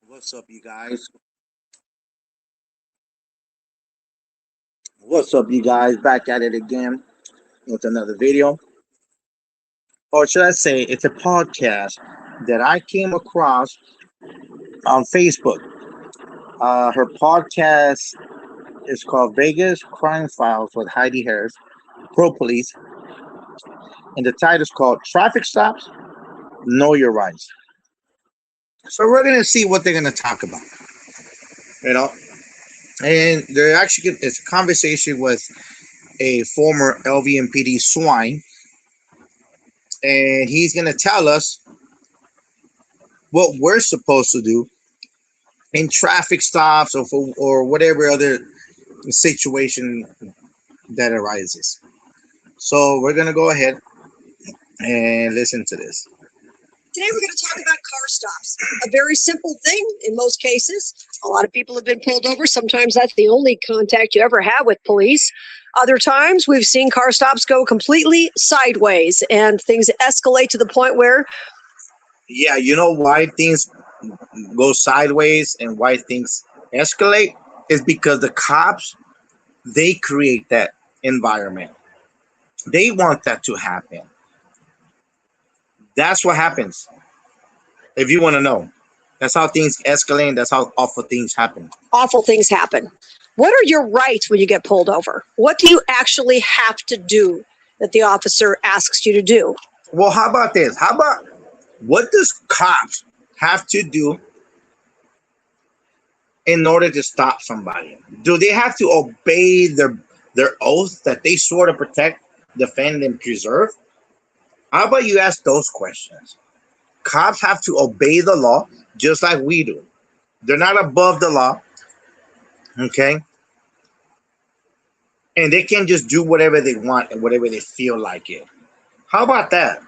What's up, you guys? What's up, you guys? Back at it again with another video. Or should I say, it's a podcast that I came across on Facebook. Her podcast is called Vegas Crime Files with Heidi Harris, Pro Police, and the title is called Traffic Stops, Know Your Rights. So we're going to see what they're going to talk about, you know. And they're actually, it's a conversation with a former LVMPD swine, and he's going to tell us what we're supposed to do in traffic stops or whatever other situation that arises. So we're going to go ahead and listen to this. Today we're going to talk about car stops. A very simple thing in most cases. A lot of people have been pulled over. Sometimes that's the only contact you ever have with police. Other times we've seen car stops go completely sideways and things escalate to the point where... Yeah, you know why things go sideways and why things escalate is because the cops, they create that environment. They want that to happen. That's what happens. If you want to know, that's how things escalate. That's how awful things happen. Awful things happen. What are your rights when you get pulled over? What do you actually have to do that the officer asks you to do? Well, how about this? How about what does cops have to do in order to stop somebody? Do they have to obey their oath that they swore to protect, defend, and preserve? How about you ask those questions? Cops have to obey the law just like we do. They're not above the law, okay? And they can just do whatever they want and whatever they feel like it. How about that?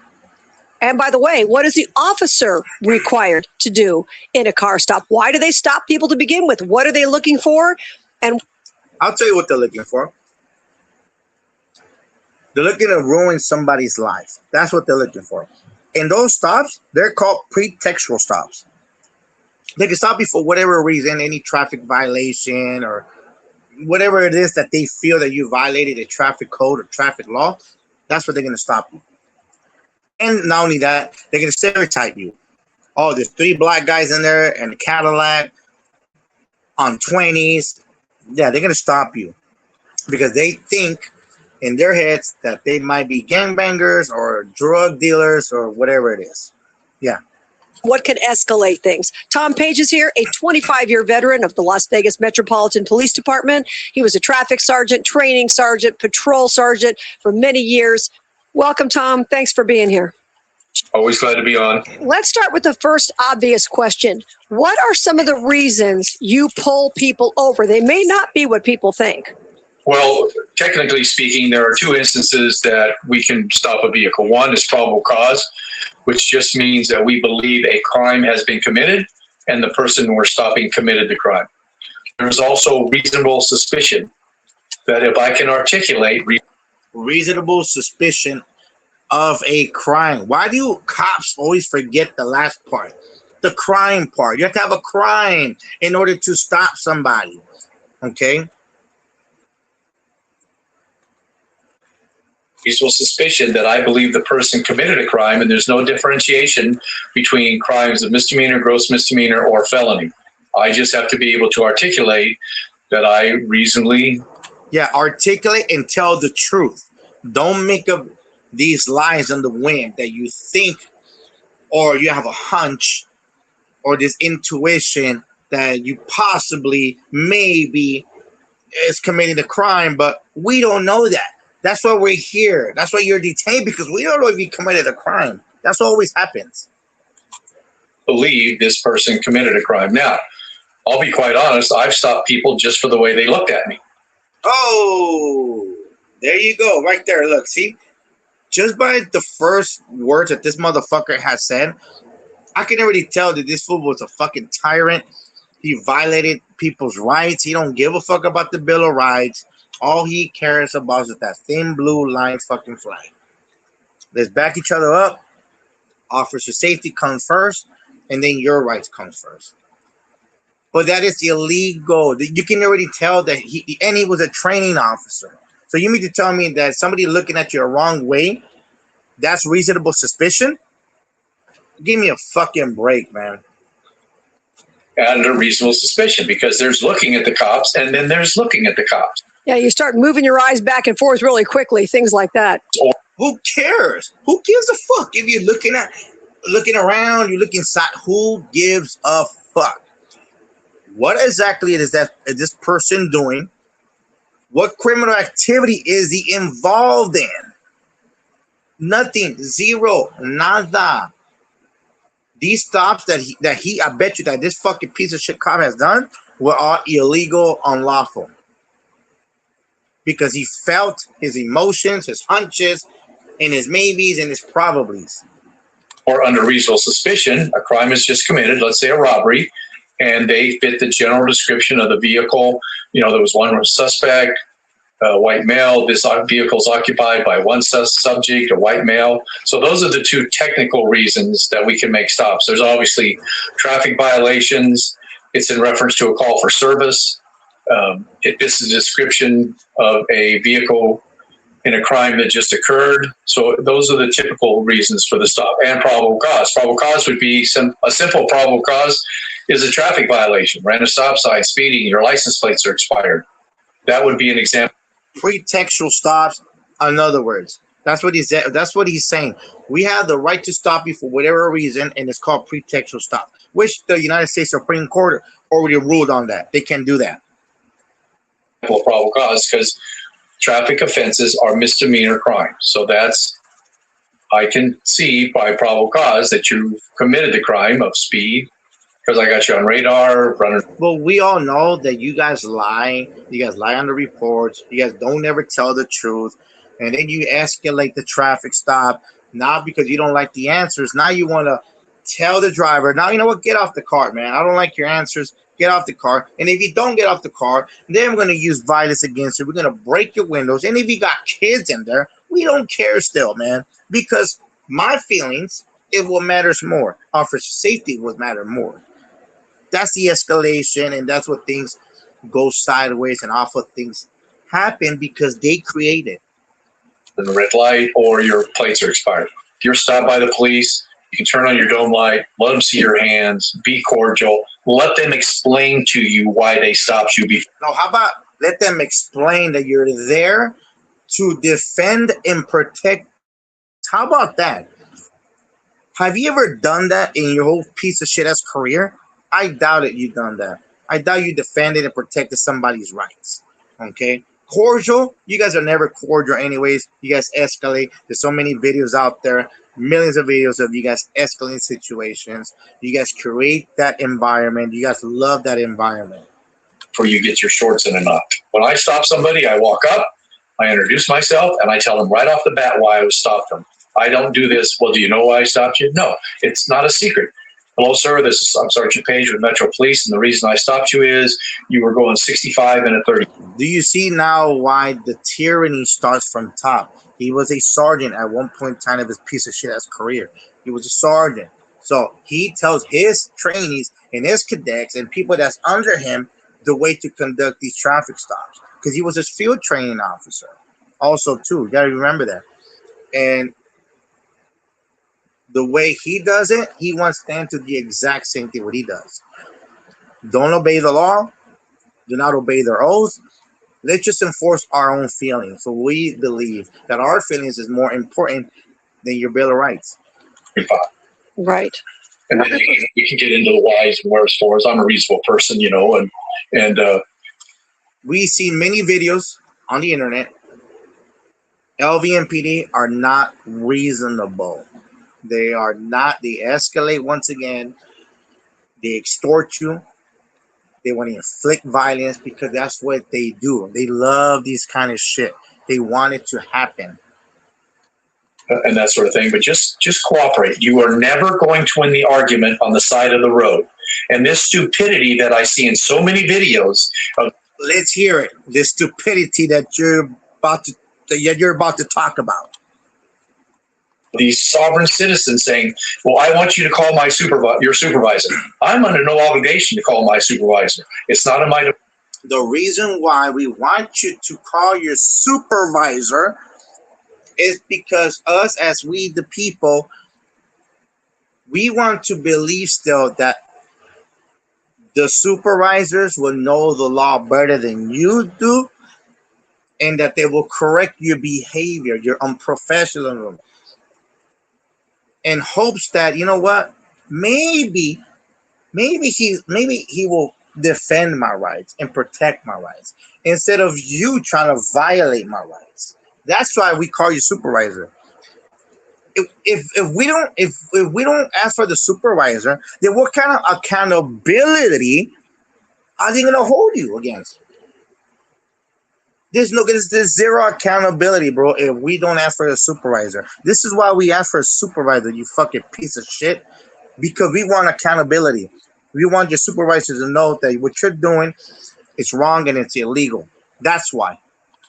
And by the way, what is the officer required to do in a car stop? Why do they stop people to begin with? What are they looking for? And I'll tell you what they're looking for. They're looking to ruin somebody's life. That's what they're looking for. And those stops, they're called pretextual stops. They can stop you for whatever reason, any traffic violation or whatever it is that they feel that you violated a traffic code or traffic law. That's what they're going to stop you. And not only that, they're going to stereotype you. Oh, there's 3 black guys in there and a Cadillac on 20s. Yeah, they're going to stop you because they think in their heads that they might be gangbangers or drug dealers or whatever it is. Yeah. what can escalate things? Tom Page is here, a 25-year veteran of the Las Vegas Metropolitan Police Department. He was a traffic sergeant, training sergeant, patrol sergeant for many years. Welcome, Tom. Thanks for being here. Always glad to be on. Let's start with the first obvious question. What are some of the reasons you pull people over? They may not be what people think. Well, technically speaking, there are 2 instances that we can stop a vehicle. One is probable cause, which just means that we believe a crime has been committed and the person we're stopping committed the crime. There's also reasonable suspicion that if I can articulate Reasonable suspicion of a crime. Why do cops always forget the last part? The crime part. You have to have a crime in order to stop somebody. Okay? reasonable suspicion that I believe the person committed a crime, and there's no differentiation between crimes of misdemeanor, gross misdemeanor, or felony. I just have to be able to articulate that I reasonably... Yeah, articulate and tell the truth. Don't make up these lies on the wind that you think or you have a hunch or this intuition that you possibly maybe is committing a crime, but we don't know that. That's why we're here. That's why you're detained, because we don't know if you committed a crime. That's what always happens. Believe this person committed a crime. Now, I'll be quite honest, I've stopped people just for the way they looked at me. Oh, there you go. Right there. Look, see? Just by the first words that this motherfucker has said, I can already tell that this fool was a fucking tyrant. He violated people's rights. He don't give a fuck about the Bill of Rights. All he cares about is that thin blue line fucking flag. Let's back each other up. Officer safety comes first, and then your rights comes first. but that is illegal. You can already tell that he was a training officer. So you mean to tell me that somebody looking at you the wrong way, that's reasonable suspicion? Give me a fucking break, man. Under reasonable suspicion, because there's looking at the cops and then there's looking at the cops. Yeah, you start moving your eyes back and forth really quickly, things like that. Who cares? Who gives a fuck if you're looking around, you're looking inside? Who gives a fuck? What exactly is this person doing? What criminal activity is he involved in? Nothing. Zero. Nada. These stops that he I bet you that this fucking piece of shit cop has done were all illegal, unlawful. Because he felt his emotions, his hunches, and his maybes and his probablys. Or under reasonable suspicion, a crime is just committed, let's say a robbery, and they fit the general description of the vehicle. You know, there was one suspect, a white male. This vehicle is occupied by one subject, a white male. So those are the two technical reasons that we can make stops. There's obviously traffic violations. It's in reference to a call for service. This is a description of a vehicle in a crime that just occurred. So those are the typical reasons for the stop. And probable cause. Probable cause would be a simple probable cause is a traffic violation. Ran a stop sign, speeding, your license plates are expired. That would be an example. Pretextual stops, in other words. That's what he's saying. We have the right to stop you for whatever reason, and it's called pretextual stop, which the United States Supreme Court already ruled on that. They can do that. Probable cause, because traffic offenses are misdemeanor crimes. So I can see by probable cause that you've committed the crime of speed, because I got you on radar, running. Well, we all know that you guys lie. You guys lie on the reports. You guys don't ever tell the truth. And then you escalate the traffic stop, not because you don't like the answers. Now you want to tell the driver, now, you know what, get off the car, man. I don't like your answers. Get off the car. And if you don't get off the car, then we're going to use violence against you. We're going to break your windows. And if you got kids in there, we don't care still, man. Because my feelings is what matters more. Officer safety would matter more. That's the escalation, and that's what things go sideways and awful things happen because they create it. The red light or your plates are expired. If you're stopped by the police, you can turn on your dome light, let them see your hands, be cordial, let them explain to you why they stopped you before. No, how about let them explain that you're there to defend and protect? How about that? Have you ever done that in your whole piece of shit ass career? I doubt it you've done that. I doubt you defended and protected somebody's rights. Okay? Cordial, you guys are never cordial anyways. You guys escalate. There's so many videos out there, millions of videos of you guys escalating situations. You guys create that environment. You guys love that environment. Before you get your shorts in a knot. When I stop somebody, I walk up, I introduce myself, and I tell them right off the bat why I stopped them. I don't do this, well, do you know why I stopped you? No, it's not a secret. Hello, sir, I'm Sergeant Page with Metro Police, and the reason I stopped you is you were going 65 and a 30. Do you see now why the tyranny starts from top? He was a sergeant at one point in time of his piece of shit ass career. He was a sergeant. So he tells his trainees and his cadets and people that's under him the way to conduct these traffic stops. Because he was his field training officer. Also, too, you gotta remember that. And the way he does it, he wants them to do the exact same thing what he does. Don't obey the law. Do not obey their oaths. Let's just enforce our own feelings. So we believe that our feelings is more important than your Bill of Rights. Right. And then we can get into the whys and wherefores. I'm a reasonable person, you know, and we see many videos on the internet. LVMPD are not reasonable. They are not. They escalate once again. They extort you. They want to inflict violence because that's what they do. They love these kind of shit. They want it to happen. And that sort of thing. But just cooperate. You are never going to win the argument on the side of the road. And this stupidity that I see in so many videos of, let's hear it. The stupidity that you're about to talk about. these sovereign citizens saying, well, I want you to call my your supervisor. I'm under no obligation to call my supervisor. It's not in my. The reason why we want you to call your supervisor is because us, as we the people, we want to believe still that the supervisors will know the law better than you do, and that they will correct your behavior, your unprofessionalism, in hopes that, you know what, maybe he will defend my rights and protect my rights instead of you trying to violate my rights. That's why we call you supervisor. If we don't ask for the supervisor, then what kind of accountability are they gonna hold you against? There's zero accountability, bro, if we don't ask for a supervisor. This is why we ask for a supervisor, you fucking piece of shit, because we want accountability. We want your supervisor to know that what you're doing is wrong and it's illegal. That's why.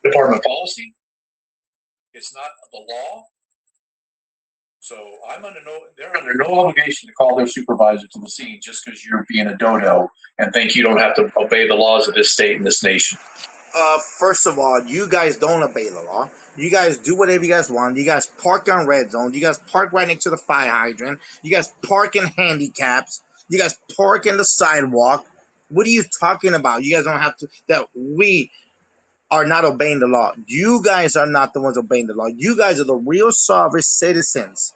Department policy. It's not the law. So they're under no obligation to call their supervisor to the scene just because you're being a dodo and think you don't have to obey the laws of this state and this nation. First of all, you guys don't obey the law. You guys do whatever you guys want. You guys park on red zone. You guys park right next to the fire hydrant. You guys park in handicaps. You guys park in the sidewalk. What are you talking about? You guys don't have to. That we are not obeying the law. You guys are not the ones obeying the law. You guys are the real sovereign citizens.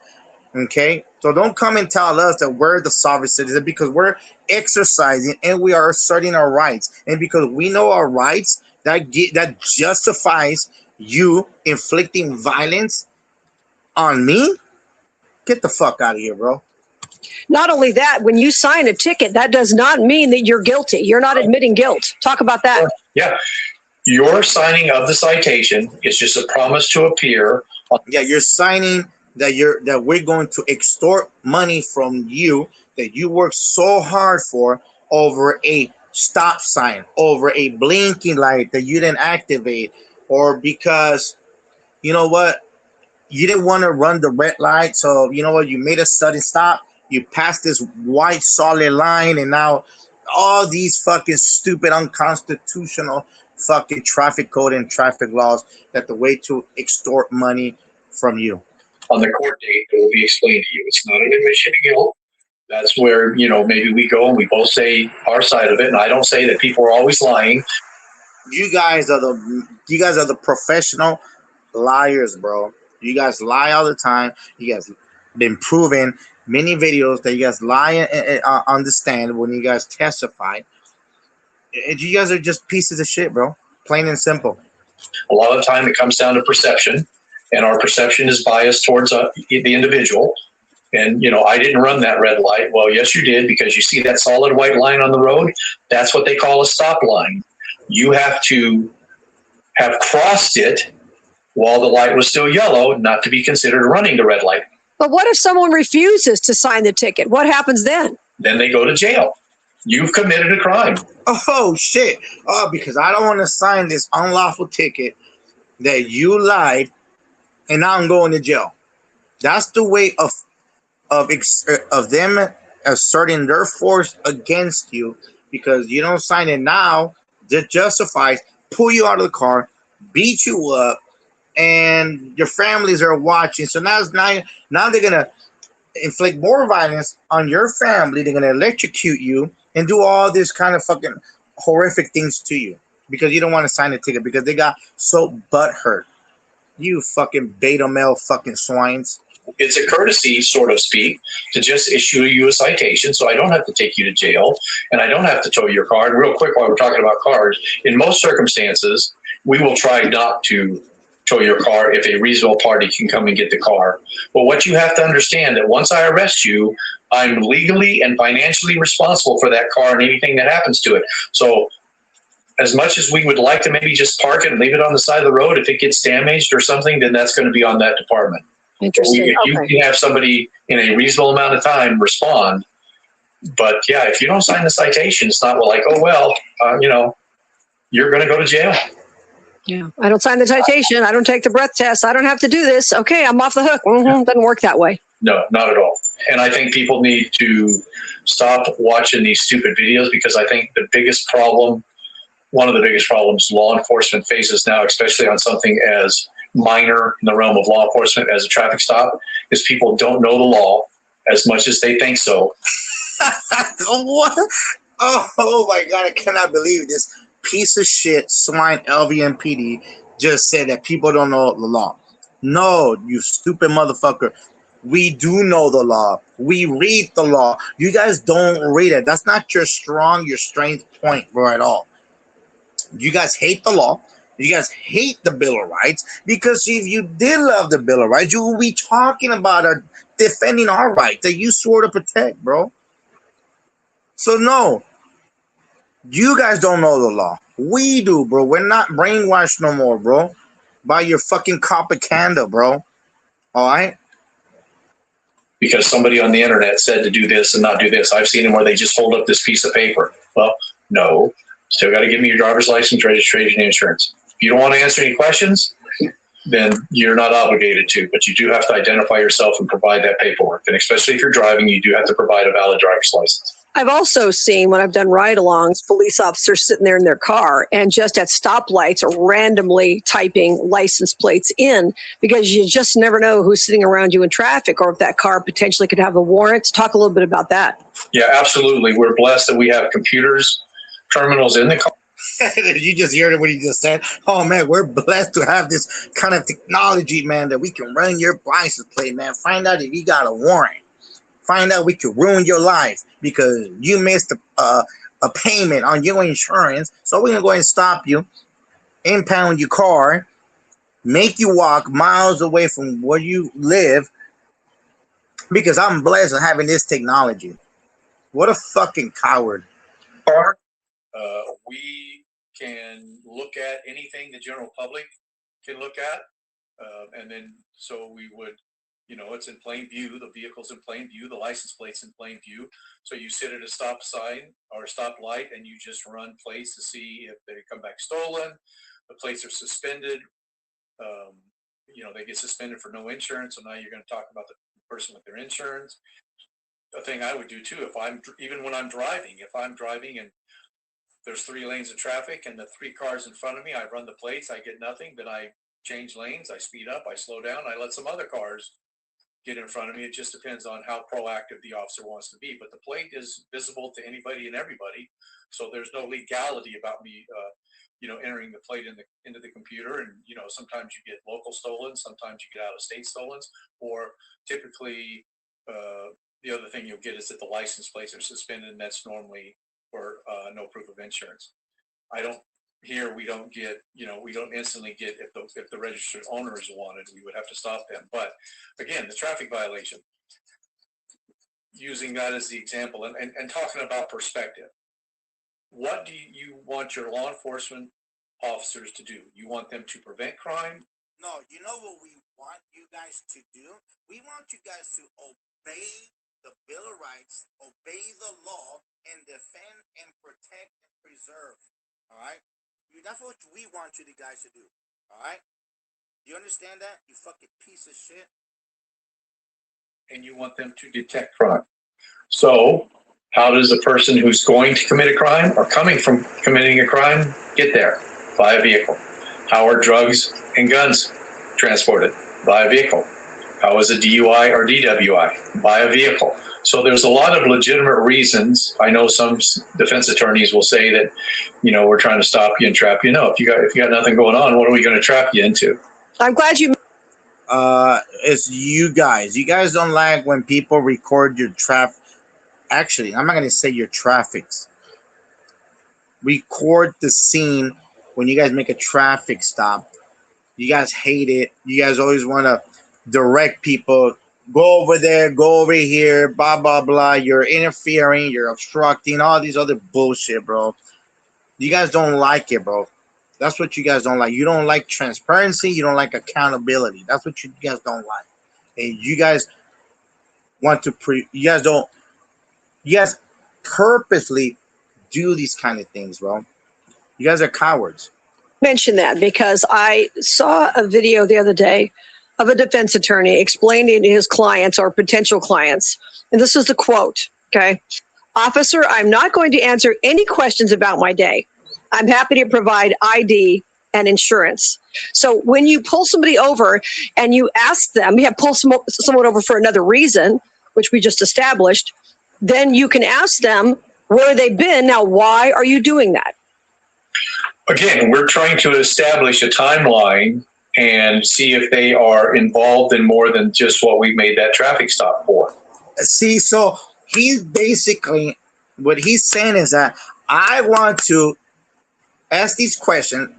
Okay, so don't come and tell us that we're the sovereign citizen, because we're exercising and we are asserting our rights, and because we know our rights, that justifies you inflicting violence on me. Get the fuck out of here, bro. Not only that, when you sign a ticket, that does not mean that you're guilty. You're not admitting guilt. Talk about that. Yeah. Your signing of the citation is just a promise to appear. Yeah, you're signing that we're going to extort money from you that you worked so hard for over a stop sign, over a blinking light that you didn't activate, or because, you know what, you didn't want to run the red light, so you know what, you made a sudden stop, you passed this white solid line, and now all these fucking stupid unconstitutional fucking traffic code and traffic laws, that the way to extort money from you. On the court date, it will be explained to you. It's not an admission of guilt. That's where, maybe we go and we both say our side of it. And I don't say that people are always lying. You guys are the professional liars, bro. You guys lie all the time. You guys been proven many videos that you guys lie on the stand when you guys testify. You guys are just pieces of shit, bro. Plain and simple. A lot of the time it comes down to perception, and our perception is biased towards the individual. And, I didn't run that red light. Well, yes, you did, because you see that solid white line on the road? That's what they call a stop line. You have to have crossed it while the light was still yellow, not to be considered running the red light. But what if someone refuses to sign the ticket? What happens then? Then they go to jail. You've committed a crime. Oh, shit. Oh, because I don't want to sign this unlawful ticket that you lied, and now I'm going to jail. That's the way of them asserting their force against you, because you don't sign it now. That justifies pull you out of the car, beat you up, and your families are watching. So now they're gonna inflict more violence on your family. They're gonna electrocute you and do all this kind of fucking horrific things to you because you don't want to sign a ticket because they got so butthurt. You fucking beta male fucking swines. It's a courtesy, sort of speak, to just issue you a citation so I don't have to take you to jail and I don't have to tow your car. And real quick, while we're talking about cars, in most circumstances, we will try not to tow your car if a reasonable party can come and get the car. But what you have to understand, that once I arrest you, I'm legally and financially responsible for that car and anything that happens to it. So as much as we would like to maybe just park it and leave it on the side of the road, if it gets damaged or something, then that's going to be on that department. Interesting. If you can have somebody in a reasonable amount of time respond. But yeah, if you don't sign the citation, it's not like, oh, well, you're going to go to jail. Yeah. I don't sign the citation. I don't take the breath test. I don't have to do this. Okay, I'm off the hook. Doesn't work that way. No, not at all. And I think people need to stop watching these stupid videos, because I think one of the biggest problems law enforcement faces now, especially on something as minor in the realm of law enforcement as a traffic stop, is people don't know the law as much as they think so. What? Oh my God, I cannot believe this piece of shit swine LVMPD just said that people don't know the law. No, you stupid motherfucker. We do know the law. We read the law. You guys don't read it. That's not your strength point, bro, at all. You guys hate the law. You guys hate the Bill of Rights, because if you did love the Bill of Rights, you would be talking about defending our rights that you swore to protect, bro. So no, you guys don't know the law. We do, bro. We're not brainwashed no more, bro, by your fucking propaganda, bro. All right? Because somebody on the internet said to do this and not do this. I've seen them where they just hold up this piece of paper. Well, no, still got to give me your driver's license, registration, and insurance. If you don't want to answer any questions, then you're not obligated to, but you do have to identify yourself and provide that paperwork. And especially if you're driving, you do have to provide a valid driver's license. I've also seen, when I've done ride-alongs, police officers sitting there in their car and just at stoplights are randomly typing license plates in, because you just never know who's sitting around you in traffic, or if that car potentially could have a warrant. Talk a little bit about that. Yeah, absolutely. We're blessed that we have computers, terminals in the car. You just heard what he just said. Oh man, we're blessed to have this kind of technology, man, that we can run your license plate, man. Find out if you got a warrant. Find out we could ruin your life because you missed a payment on your insurance. So we're gonna go ahead and stop you, impound your car, make you walk miles away from where you live, because I'm blessed with having this technology. What a fucking coward. We can look at anything the general public can look at. And then, so we would, it's in plain view, the vehicle's in plain view, the license plate's in plain view. So you sit at a stop sign or a stop light and you just run plates to see if they come back stolen. The plates are suspended. They get suspended for no insurance. So now you're going to talk about the person with their insurance. A thing I would do too, even when I'm driving, and there's 3 lanes of traffic and the 3 cars in front of me, I run the plates, I get nothing, then I change lanes, I speed up, I slow down, I let some other cars get in front of me. It just depends on how proactive the officer wants to be. But the plate is visible to anybody and everybody. So there's no legality about me, entering the plate into the computer. And, sometimes you get local stolen, sometimes you get out of state stolen, or typically the other thing you'll get is that the license plates are suspended, and that's normally for no proof of insurance. We don't get, we don't instantly get, if the registered owner is wanted, we would have to stop them. But again, the traffic violation, using that as the example and talking about perspective, what do you want your law enforcement officers to do? You want them to prevent crime? No, you know what we want you guys to do? We want you guys to obey the Bill of Rights, obey the law, and defend and protect and preserve. All right? That's what we want you guys to do. All right? You understand that? You fucking piece of shit. And you want them to detect crime. So how does a person who's going to commit a crime or coming from committing a crime get there? By a vehicle. How are drugs and guns transported? By a vehicle. How is a DUI or DWI? By a vehicle. So there's a lot of legitimate reasons. I know some defense attorneys will say that, we're trying to stop you and trap you. No, if you got nothing going on, what are we going to trap you into? I'm glad you. It's you guys. You guys don't like when people record your traffic. Actually, I'm not going to say your traffics. Record the scene when you guys make a traffic stop. You guys hate it. You guys always want to direct people. Go over there, go over here, blah, blah, blah. You're interfering, you're obstructing, all these other bullshit, bro. You guys don't like it, bro. That's what you guys don't like. You don't like transparency. You don't like accountability. That's what you guys don't like. And you guys want to you guys purposely do these kind of things, bro. You guys are cowards. mention that because I saw a video the other day of a defense attorney explaining to his clients or potential clients, and this is the quote, okay? "Officer, I'm not going to answer any questions about my day. I'm happy to provide ID and insurance." So when you pull somebody over and you ask them, you have pulled someone over for another reason, which we just established, then you can ask them where they've been. Now, why are you doing that? Again, we're trying to establish a timeline and see if they are involved in more than just what we made that traffic stop for. See, so he's basically, what he's saying is that I want to ask these questions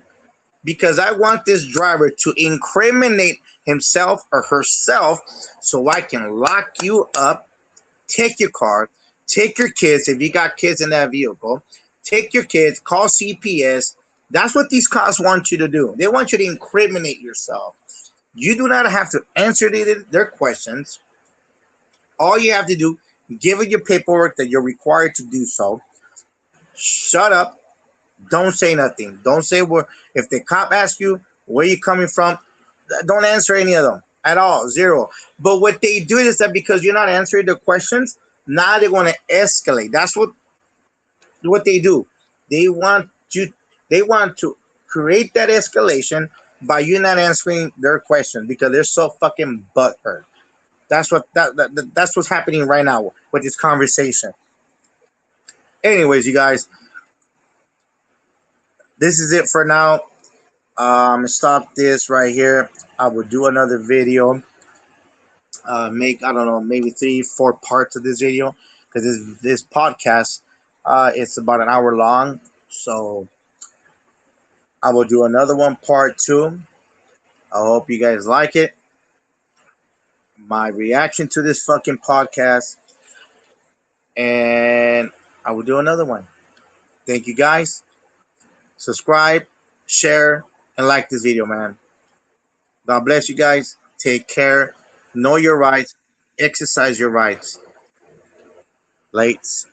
because I want this driver to incriminate himself or herself so I can lock you up, take your car, take your kids, if you got kids in that vehicle, take your kids, call CPS. That's what these cops want you to do. They want you to incriminate yourself. You do not have to answer their questions. All you have to do, give it your paperwork that you're required to do so. Shut up. Don't say nothing. Don't say where. If the cop asks you where you coming from, don't answer any of them at all. Zero. But what they do is that because you're not answering the questions, now they're going to escalate. That's what they do. They want to create that escalation by you not answering their question because they're so fucking butthurt. That's what's happening right now with this conversation. Anyways, you guys, this is it for now. Stop this right here. I will do another video. Make, I don't know, maybe 3-4 parts of this video because this podcast it's about an hour long. So I will do another one, part 2. I hope you guys like it. My reaction to this fucking podcast, and I will do another one. Thank you guys. Subscribe, share, and like this video, man. God bless you guys. Take care. Know your rights. Exercise your rights. Lates.